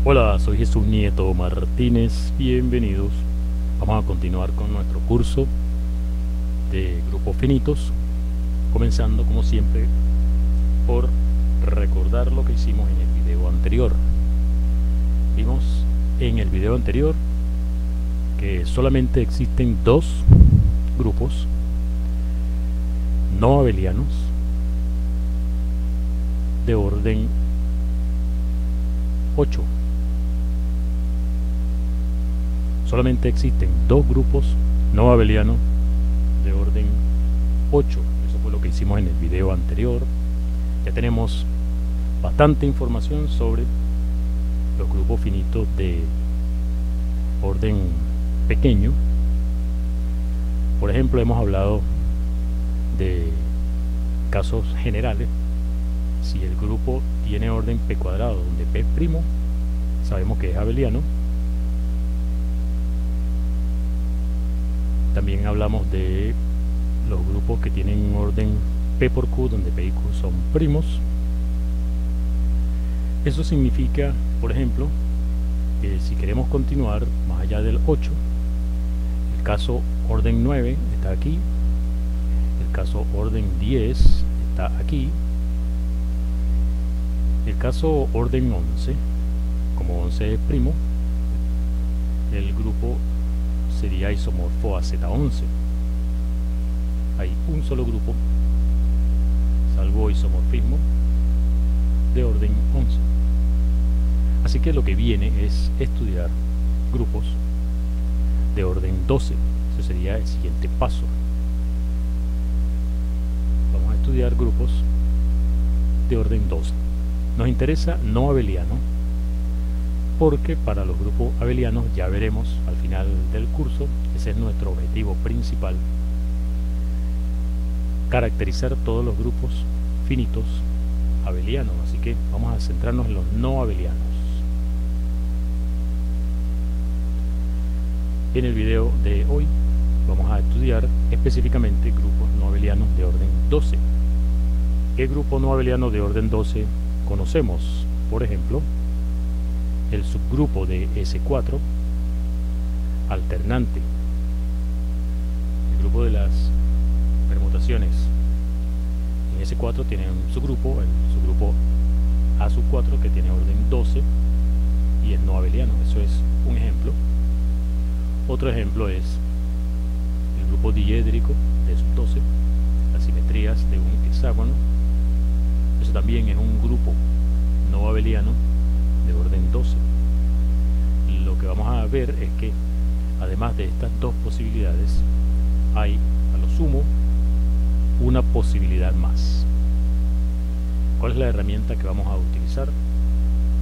Hola, soy Jesús Nieto Martínez, bienvenidos. Vamos a continuar con nuestro curso de grupos finitos, comenzando como siempre por recordar lo que hicimos en el video anterior. Vimos en el video anterior que solamente existen dos grupos no abelianos de orden 8. Solamente existen dos grupos no abelianos de orden 8. Eso fue lo que hicimos en el video anterior. Ya tenemos bastante información sobre los grupos finitos de orden pequeño. Por ejemplo, hemos hablado de casos generales. Si el grupo tiene orden p cuadrado, donde p' sabemos que es abeliano. También hablamos de los grupos que tienen un orden p por q, donde p y q son primos. Eso significa, por ejemplo, que si queremos continuar más allá del 8, el caso orden 9 está aquí, el caso orden 10 está aquí, el caso orden 11, como 11 es primo, el grupo sería isomorfo a Z11. Hay un solo grupo, salvo isomorfismo, de orden 11. Así que lo que viene es estudiar grupos de orden 12. Ese sería el siguiente paso. Vamos a estudiar grupos de orden 12. Nos interesa no abeliano, porque para los grupos abelianos ya veremos al final del curso, ese es nuestro objetivo principal, caracterizar todos los grupos finitos abelianos. Así que vamos a centrarnos en los no abelianos. En el video de hoy vamos a estudiar específicamente grupos no abelianos de orden 12. ¿Qué grupo no abeliano de orden 12 conocemos? Por ejemplo, el subgrupo de S4 alternante, el grupo de las permutaciones en S4 tiene un subgrupo, el subgrupo A sub 4, que tiene orden 12 y es no abeliano. Eso es un ejemplo. Otro ejemplo es el grupo diédrico de sub 12, las simetrías de un hexágono. Eso también es un grupo no abeliano de orden 12. Lo que vamos a ver es que además de estas dos posibilidades hay a lo sumo una posibilidad más. ¿Cuál es la herramienta que vamos a utilizar?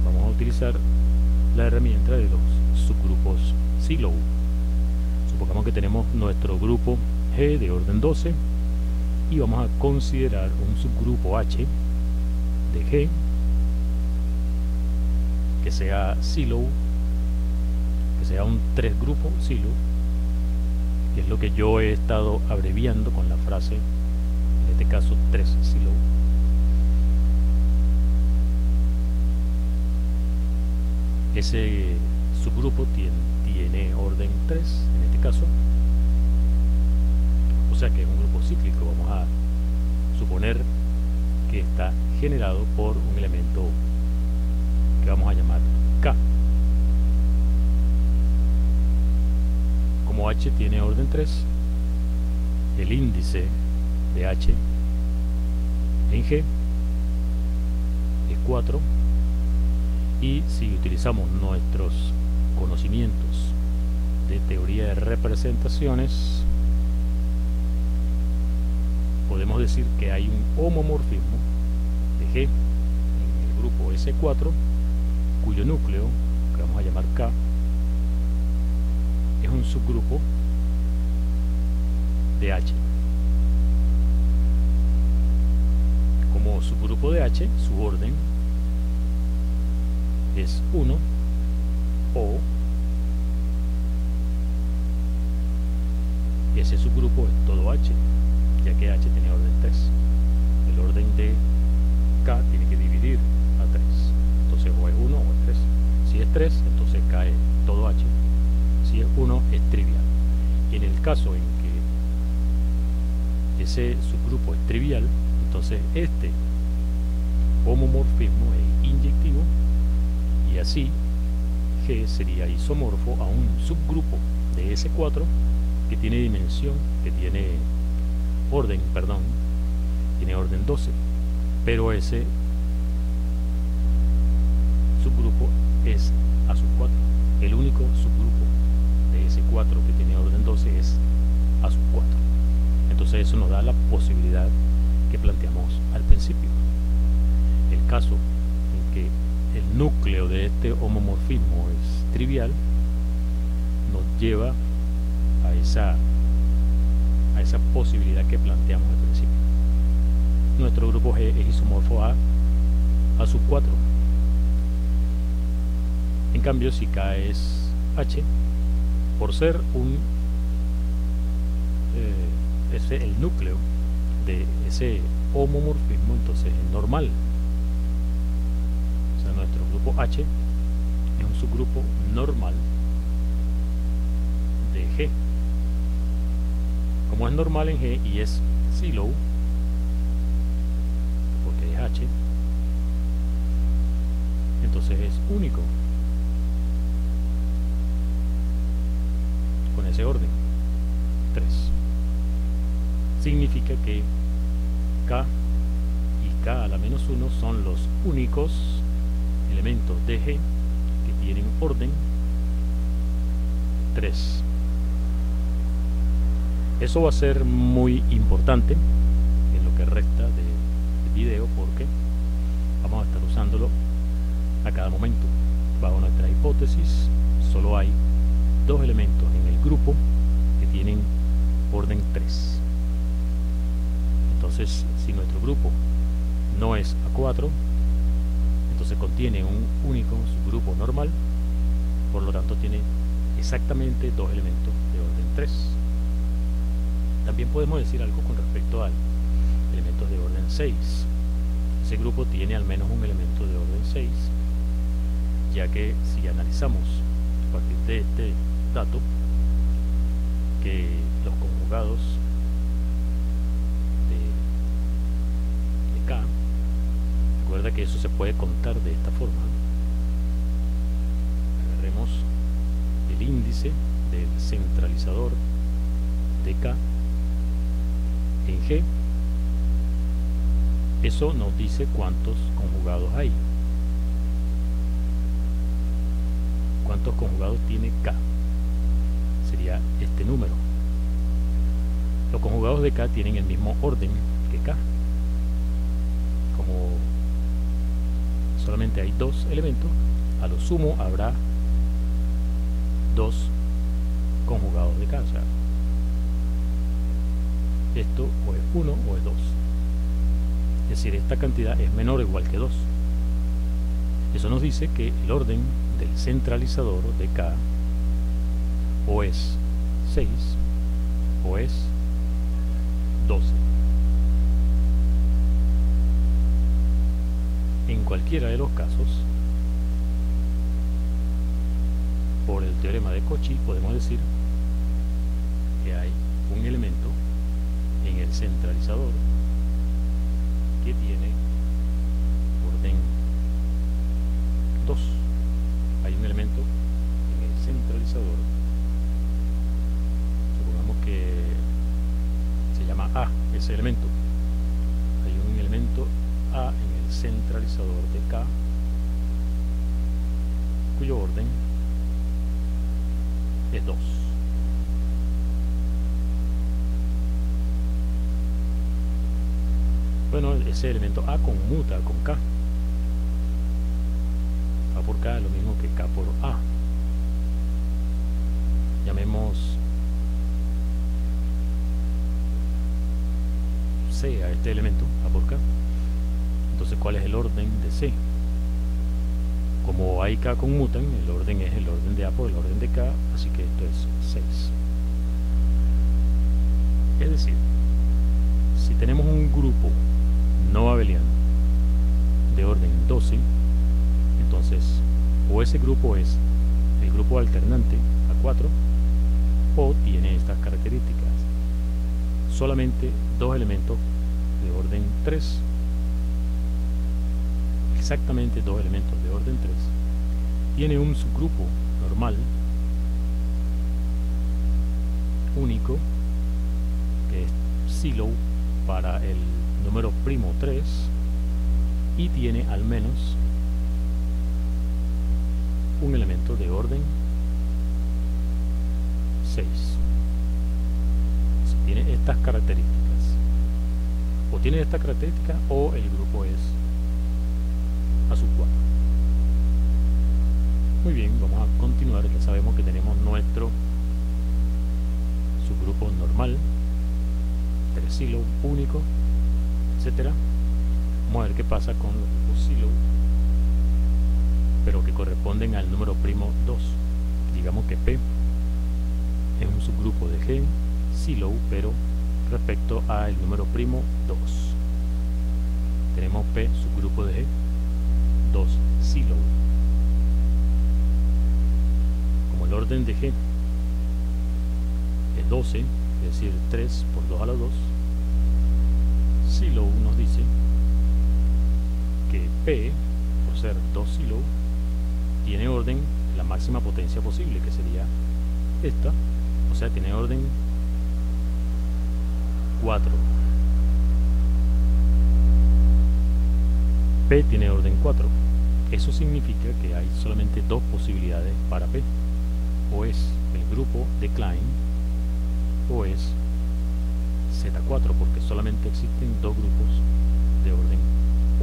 Vamos a utilizar la herramienta de los subgrupos Sylow. Supongamos que tenemos nuestro grupo G de orden 12 y vamos a considerar un subgrupo H de G que sea Sylow, que sea un 3 grupo Sylow, que es lo que yo he estado abreviando con la frase, en este caso 3 Sylow. Ese subgrupo tiene orden 3 en este caso, o sea que es un grupo cíclico. Vamos a suponer que está generado por un elemento que vamos a llamar K. Como H tiene orden 3, el índice de H en G es 4, y si utilizamos nuestros conocimientos de teoría de representaciones, podemos decir que hay un homomorfismo de G en el grupo S4, cuyo núcleo, que vamos a llamar K, es un subgrupo de H. Como subgrupo de H, su orden es 1, o ese subgrupo es todo H, ya que H tiene orden 3. El orden de K tiene que dividir a 3. Entonces o es 1 o es 3. Si es 3, entonces cae todo H. Si es 1 es trivial. Y en el caso en que ese subgrupo es trivial, entonces este homomorfismo es inyectivo y así G sería isomorfo a un subgrupo de S4 que tiene dimensión, que tiene orden 12, pero ese subgrupo es A sub 4. El único subgrupo de S4 que tiene orden 12 es A sub 4. Entonces eso nos da la posibilidad que planteamos al principio. El caso en que el núcleo de este homomorfismo es trivial nos lleva a esa posibilidad que planteamos al principio. Nuestro grupo G es isomorfo a sub 4. En cambio, si K es H, por ser el núcleo de ese homomorfismo, entonces es normal. O sea, nuestro grupo H es un subgrupo normal de G. Como es normal en G y es Sylow, porque es H, entonces es único con ese orden 3. Significa que K y K a la menos 1 son los únicos elementos de G que tienen orden 3. Eso va a ser muy importante en lo que resta del video, porque vamos a estar usándolo a cada momento. Bajo nuestra hipótesis, solo hay 2 elementos en el grupo que tienen orden 3. Entonces, si nuestro grupo no es A4, entonces contiene un único subgrupo normal, por lo tanto tiene exactamente 2 elementos de orden 3. También podemos decir algo con respecto al elementos de orden 6. Ese grupo tiene al menos un elemento de orden 6, ya que si analizamos a partir de este dato que los conjugados de K, recuerda que eso se puede contar de esta forma. Agarremos el índice del centralizador de K en G. Eso nos dice cuántos conjugados hay. ¿Cuántos conjugados tiene K? Sería este número. Los conjugados de K tienen el mismo orden que K. Como solamente hay 2 elementos, a lo sumo habrá 2 conjugados de K. O sea, esto o es 1 o es 2. Es decir, esta cantidad es menor o igual que 2. Eso nos dice que el orden del centralizador de K o es 6 o es 12. En cualquiera de los casos, por el teorema de Cauchy, podemos decir que hay un elemento en el centralizador que tiene orden 2. Hay un elemento en el centralizador, supongamos que se llama A, ese elemento. Hay un elemento A en el centralizador de K cuyo orden es 2. Bueno, ese elemento A conmuta con K. A por K es lo mismo que K por A. Llamemos C a este elemento, A por K. Entonces, ¿cuál es el orden de C? Como A y K conmutan, el orden es el orden de A por el orden de K, así que esto es 6. Es decir, si tenemos un grupo no abeliano de orden 12, entonces o ese grupo es el grupo alternante A4 o tiene estas características. Solamente dos elementos de orden 3, exactamente dos elementos de orden 3, tiene un subgrupo normal único que es silo para el número primo 3 y tiene al menos un elemento de orden 6. Si tiene estas características, o tiene esta característica o el grupo es A sub 4. Muy bien, vamos a continuar. Ya sabemos que tenemos nuestro subgrupo normal, 3 silo único, etcétera. Vamos a ver qué pasa con los grupos silo, pero que corresponden al número primo 2. Digamos que P es un subgrupo de G silo, pero respecto al número primo 2. Tenemos P subgrupo de G 2 silo. Como el orden de G es 12, es decir 3 por 2 a la 2, silo nos dice que P, por ser 2 silo, tiene orden la máxima potencia posible, que sería esta, o sea, tiene orden 4. P tiene orden 4. Eso significa que hay solamente dos posibilidades para P, o es el grupo de Klein o es Z4, porque solamente existen dos grupos de orden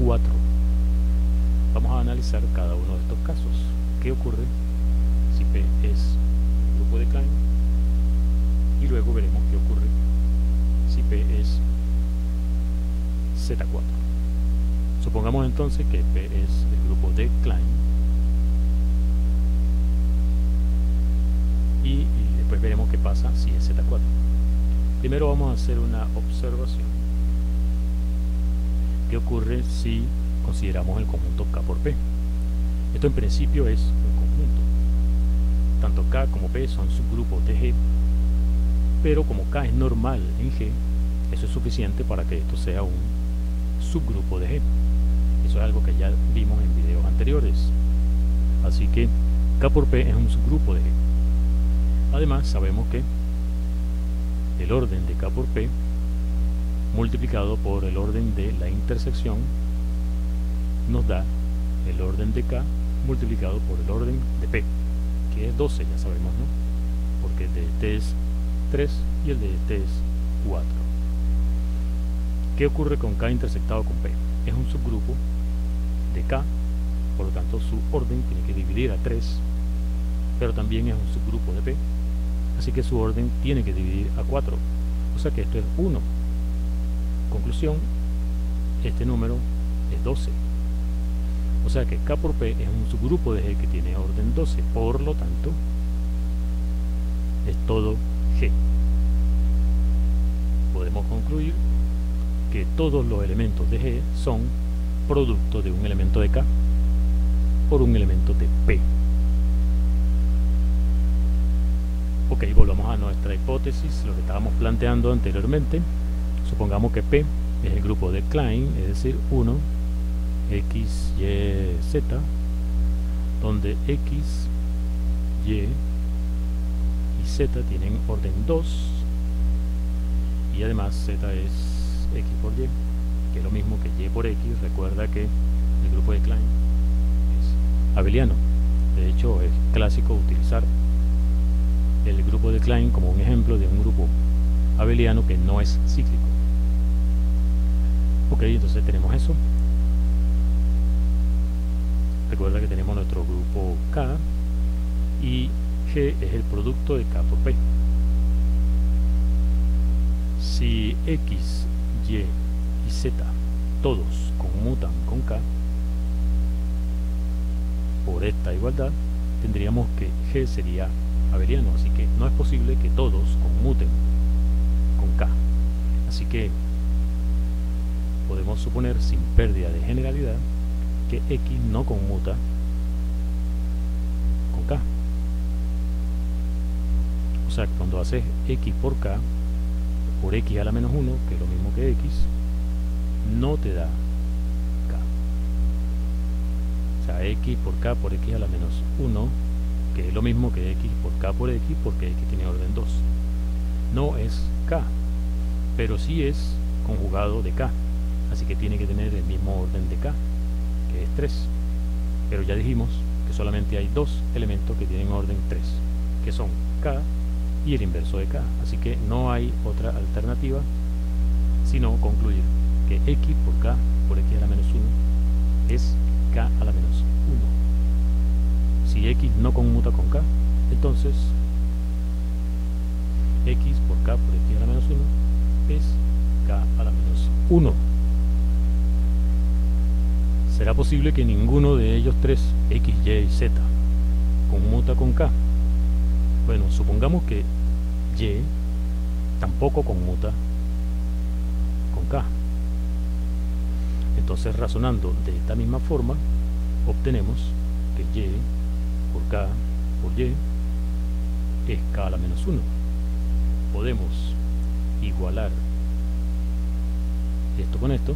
4. Vamos a analizar cada uno de estos casos. ¿Qué ocurre si P es el grupo de Klein? Y luego veremos qué ocurre si P es Z4. Supongamos entonces que P es el grupo de Klein y después veremos qué pasa si es Z4. Primero vamos a hacer una observación. ¿Qué ocurre si consideramos el conjunto K por P? Esto en principio es un conjunto. Tanto K como P son subgrupos de G, pero como K es normal en G, eso es suficiente para que esto sea un subgrupo de G. Eso es algo que ya vimos en videos anteriores. Así que K por P es un subgrupo de G. Además, sabemos que el orden de K por P multiplicado por el orden de la intersección nos da el orden de K multiplicado por el orden de P, que es 12, ya sabemos, ¿no? Porque el de este es 3 y el de este es 4. ¿Qué ocurre con K intersectado con P? Es un subgrupo de K, por lo tanto su orden tiene que dividir a 3, pero también es un subgrupo de P, así que su orden tiene que dividir a 4, o sea que esto es 1. Conclusión, este número es 12, o sea que K por P es un subgrupo de G que tiene orden 12, por lo tanto es todo G. Podemos concluir que todos los elementos de G son producto de un elemento de K por un elemento de P. Ok, volvamos a nuestra hipótesis, lo que estábamos planteando anteriormente. Supongamos que P es el grupo de Klein, es decir, 1, X, Y, Z, donde X, Y y Z tienen orden 2 y además Z es X por Y, que es lo mismo que Y por X. Recuerda que el grupo de Klein es abeliano. De hecho, es clásico utilizar el grupo de Klein como un ejemplo de un grupo abeliano que no es cíclico. Ok, entonces tenemos eso. Recuerda que tenemos nuestro grupo K y G es el producto de K por P. Si X, Y y Z todos conmutan con K, por esta igualdad tendríamos que G sería abeliano, así que no es posible que todos conmuten con K. Así que podemos suponer sin pérdida de generalidad que X no conmuta sea, cuando haces x por k, por x a la menos 1, que es lo mismo que x, no te da k. O sea, x por k por x a la menos 1, que es lo mismo que x por k por x, porque x tiene orden 2. No es k, pero sí es conjugado de k, así que tiene que tener el mismo orden de k, que es 3. Pero ya dijimos que solamente hay dos elementos que tienen orden 3, que son k y el inverso de k, así que no hay otra alternativa sino concluir que x por k por x a la menos 1 es k a la menos 1. Si x no conmuta con k, entonces x por k por x a la menos 1 es k a la menos 1. ¿Será posible que ninguno de ellos tres, x, y y z, conmuta con k? Bueno, supongamos que y tampoco conmuta con k. Entonces, razonando de esta misma forma, obtenemos que y por k por y es k a la menos 1. Podemos igualar esto con esto,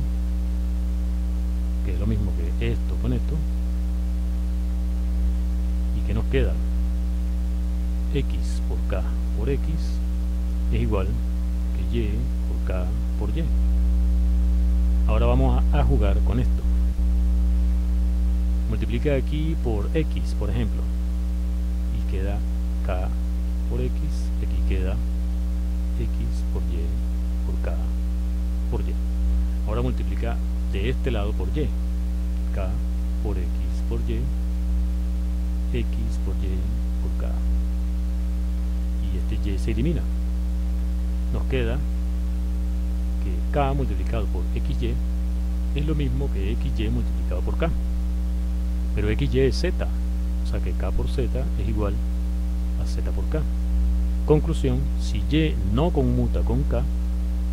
que es lo mismo que esto con esto, y que nos queda x por k por x es igual que y por k por y. Ahora vamos a jugar con esto. Multiplica aquí por x, por ejemplo, y queda k por x, aquí queda x por y por k por y. Ahora multiplica de este lado por y, k por x por y, x por y por k, y este y se elimina. Nos queda que k multiplicado por xy es lo mismo que xy multiplicado por k, pero xy es z, o sea que k por z es igual a z por k. Conclusión: si y no conmuta con k,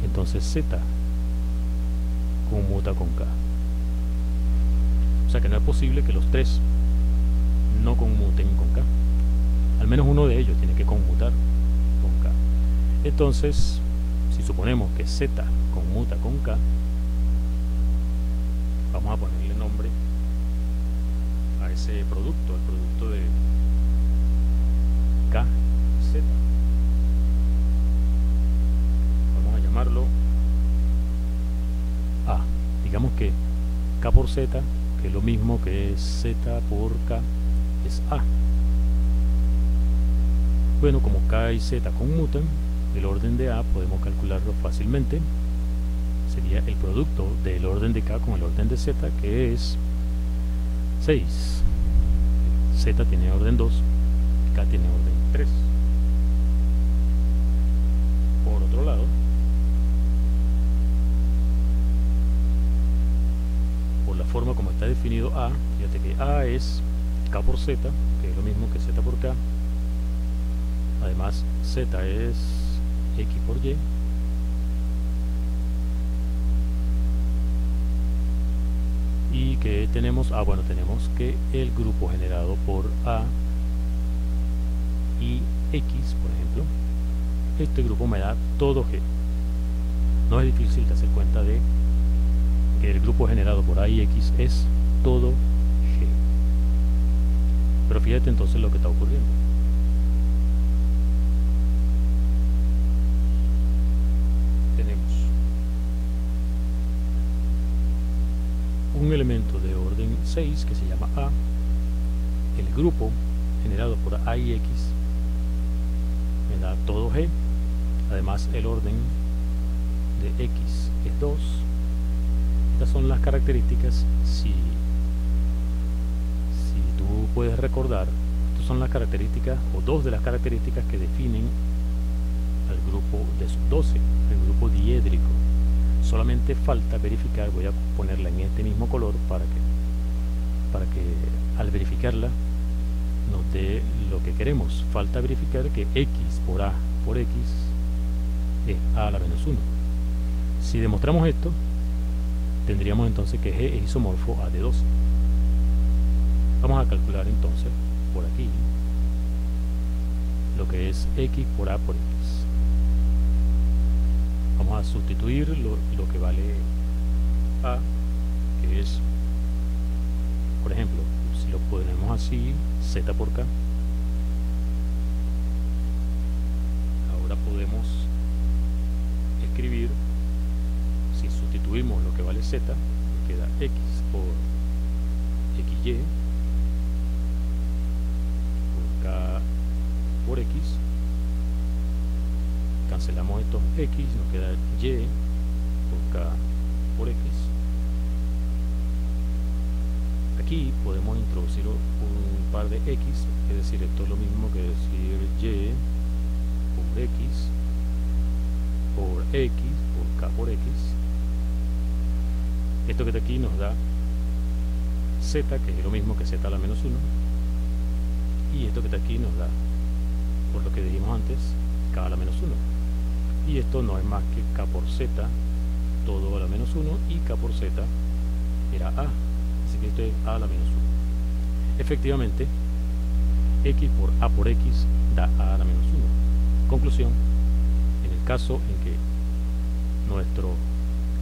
entonces z conmuta con k. O sea que no es posible que los tres no conmuten con k. Al menos uno de ellos tiene que conmutar con k. Entonces, si suponemos que z conmuta con k, vamos a ponerle nombre a ese producto, al producto de k y z. Vamos a llamarlo a. Digamos que k por z, que es lo mismo que z por k, es a. Bueno, como k y z conmutan, el orden de a podemos calcularlo fácilmente. Sería el producto del orden de k con el orden de z, que es 6. Z tiene orden 2, k tiene orden 3. Por otro lado, por la forma como está definido a, fíjate que a es k por z, que es lo mismo que z por k. Además, z es x por y. Y que tenemos, bueno, tenemos que el grupo generado por a y x, por ejemplo, este grupo me da todo g. No es difícil de hacer cuenta de que el grupo generado por a y x es todo g. Pero fíjate entonces lo que está ocurriendo. Tenemos un elemento de orden 6 que se llama a, el grupo generado por a y x me da todo g, además el orden de x es 2. Estas son las características. Si tú puedes recordar, estas son las características, o dos de las características que definen al grupo de sub 12, el grupo diédrico. Solamente falta verificar, voy a ponerla en este mismo color para que al verificarla nos dé lo que queremos. Falta verificar que x por a por x es a la menos 1. Si demostramos esto, tendríamos entonces que g es isomorfo a de 12. Vamos a calcular entonces por aquí lo que es x por a por x. Vamos a sustituir lo que vale a, que es, por ejemplo, si lo ponemos así, z por k. Ahora podemos escribir, si sustituimos lo que vale z, queda x por xy por k por x. Cancelamos estos x, nos queda y por k por x. Aquí podemos introducir un par de x, es decir, esto es lo mismo que decir y por x por k por x. Esto que está aquí nos da z, que es lo mismo que z a la menos 1, y esto que está aquí nos da, por lo que dijimos antes, k a la menos 1, y esto no es más que k por z todo a la menos 1, y k por z era a, así que esto es a la menos 1. Efectivamente, x por a por x da a la menos 1. Conclusión: en el caso en que nuestro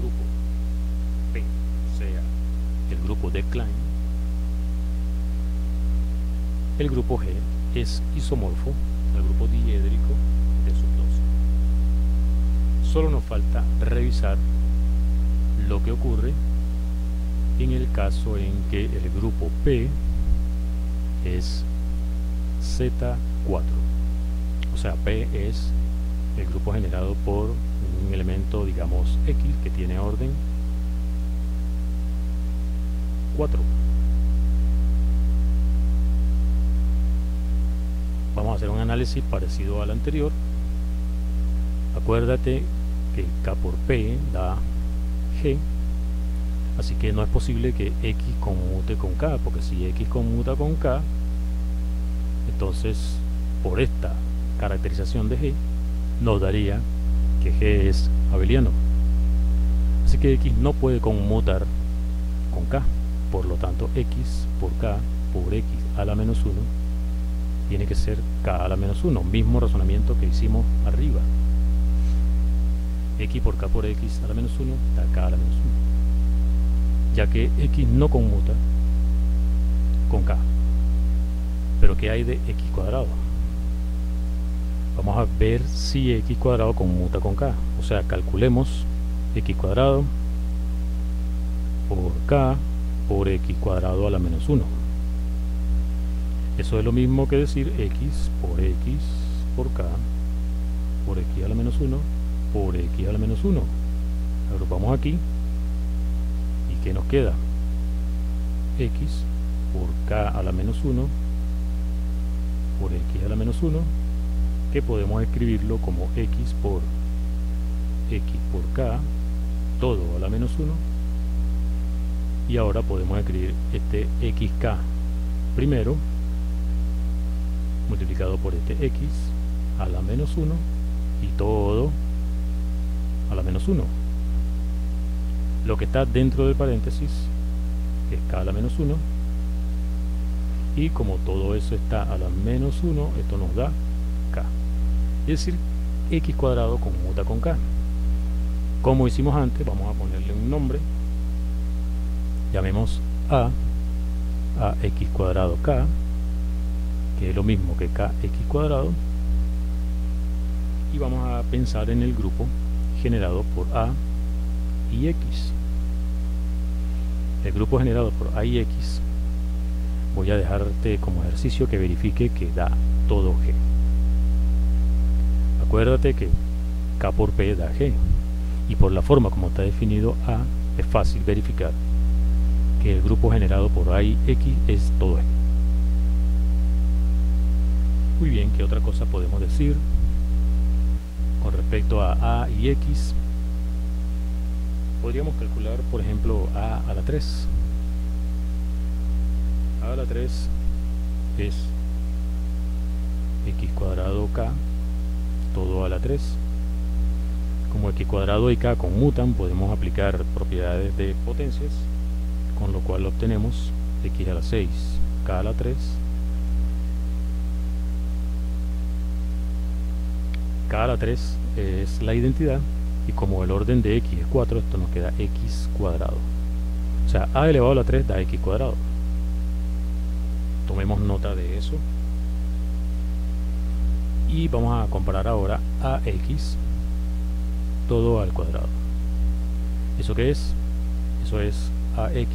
grupo P sea el grupo de Klein, el grupo G es isomorfo al grupo diédrico de subdosis. Solo nos falta revisar lo que ocurre en el caso en que el grupo P es Z4. O sea, P es el grupo generado por un elemento, digamos, X, que tiene orden 4. Vamos a hacer un análisis parecido al anterior. Acuérdate que K por P da G, así que no es posible que X conmute con K, porque si X conmuta con K, entonces por esta caracterización de G nos daría que G es abeliano. Así que X no puede conmutar con K, por lo tanto X por K por X a la menos 1 tiene que ser K a la menos 1, mismo razonamiento que hicimos arriba. X por K por X a la menos 1 da K a la menos 1, ya que X no conmuta con K. Pero ¿qué hay de X cuadrado? Vamos a ver si X cuadrado conmuta con K. O sea, calculemos X cuadrado por K por X cuadrado a la menos 1. Eso es lo mismo que decir X por K por X a la menos 1 por X a la menos 1. Agrupamos aquí, ¿y qué nos queda? X por K a la menos 1 por X a la menos 1, que podemos escribirlo como X por K todo a la menos 1, y ahora podemos escribir este XK primero multiplicado por este X a la menos 1 y todo a la menos 1. Lo que está dentro del paréntesis es K a la menos 1, y como todo eso está a la menos 1, esto nos da K. Es decir, X cuadrado conmuta con K. Como hicimos antes, vamos a ponerle un nombre. Llamemos a X cuadrado K, que es lo mismo que KX cuadrado, y vamos a pensar en el grupo generado por A y X. El grupo generado por A y X, voy a dejarte como ejercicio que verifique que da todo G. Acuérdate que K por P da G, y por la forma como está definido A, es fácil verificar que el grupo generado por A y X es todo G. Muy bien, ¿qué otra cosa podemos decir con respecto a y X? Podríamos calcular, por ejemplo, a la 3. A la 3 es X cuadrado K todo a la 3. Como X cuadrado y K conmutan, podemos aplicar propiedades de potencias, con lo cual obtenemos X a la 6 K a la 3 K a la 3 es la identidad, y como el orden de x es 4, esto nos queda x cuadrado. O sea, a elevado a la 3 da x cuadrado. Tomemos nota de eso. Y vamos a comparar ahora a x todo al cuadrado. ¿Eso qué es? Eso es ax,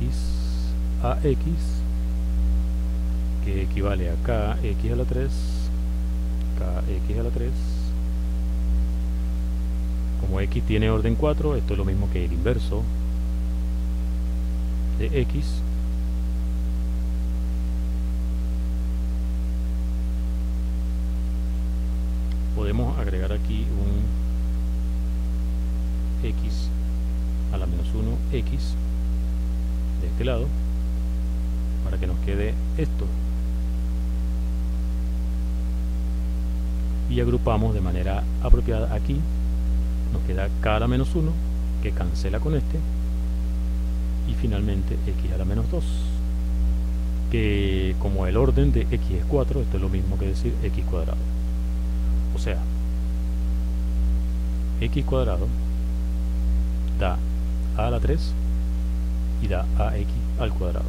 que equivale a kx a la 3, kx a la 3. Como x tiene orden 4, esto es lo mismo que el inverso de x. Podemos agregar aquí un x a la menos 1 x de este lado para que nos quede esto, y agrupamos de manera apropiada. Aquí nos queda k a la menos 1 que cancela con este, y finalmente x a la menos 2, que como el orden de x es 4, esto es lo mismo que decir x cuadrado. O sea, x cuadrado da a la 3 y da ax al cuadrado.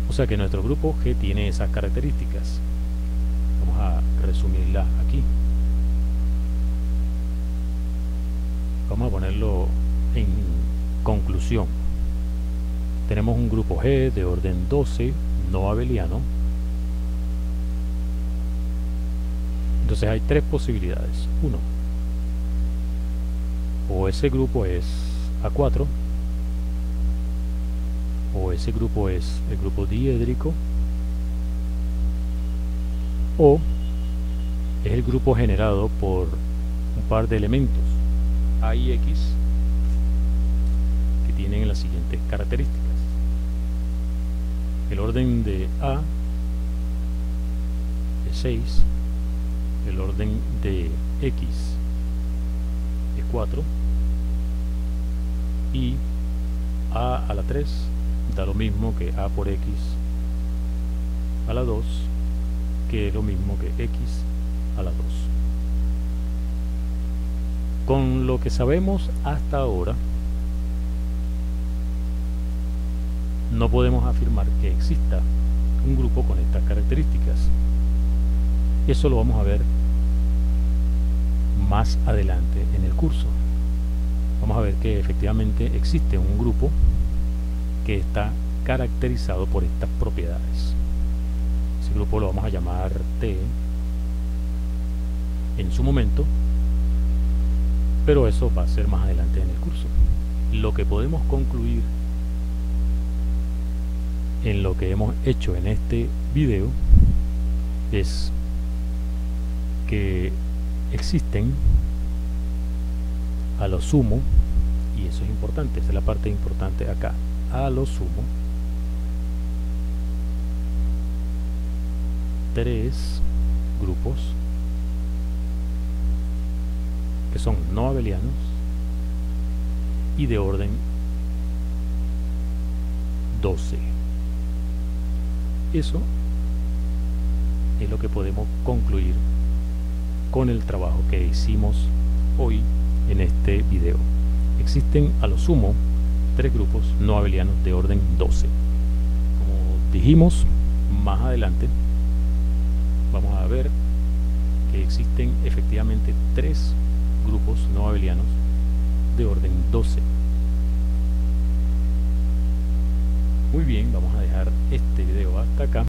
O sea que nuestro grupo G tiene esas características. Vamos a resumirlas aquí. Vamos a ponerlo en conclusión. Tenemos un grupo G de orden 12 no abeliano. Entonces hay tres posibilidades. 1, o ese grupo es A4, o ese grupo es el grupo diédrico, o es el grupo generado por un par de elementos A y X que tienen las siguientes características. El orden de A es 6, el orden de X es 4, y A a la 3 da lo mismo que A por X a la 2, que es lo mismo que X a la 2. Con lo que sabemos hasta ahora, no podemos afirmar que exista un grupo con estas características. Eso lo vamos a ver más adelante en el curso. Vamos a ver que efectivamente existe un grupo que está caracterizado por estas propiedades. Ese grupo lo vamos a llamar T en su momento, pero eso va a ser más adelante en el curso. Lo que podemos concluir en lo que hemos hecho en este video es que existen a lo sumo, y eso es importante, esa es la parte importante acá, a lo sumo 3 grupos que son no abelianos y de orden 12. Eso es lo que podemos concluir con el trabajo que hicimos hoy en este video. Existen a lo sumo 3 grupos no abelianos de orden 12. Como dijimos, más adelante vamos a ver que existen efectivamente 3 grupos no abelianos de orden 12. Muy bien, vamos a dejar este video hasta acá.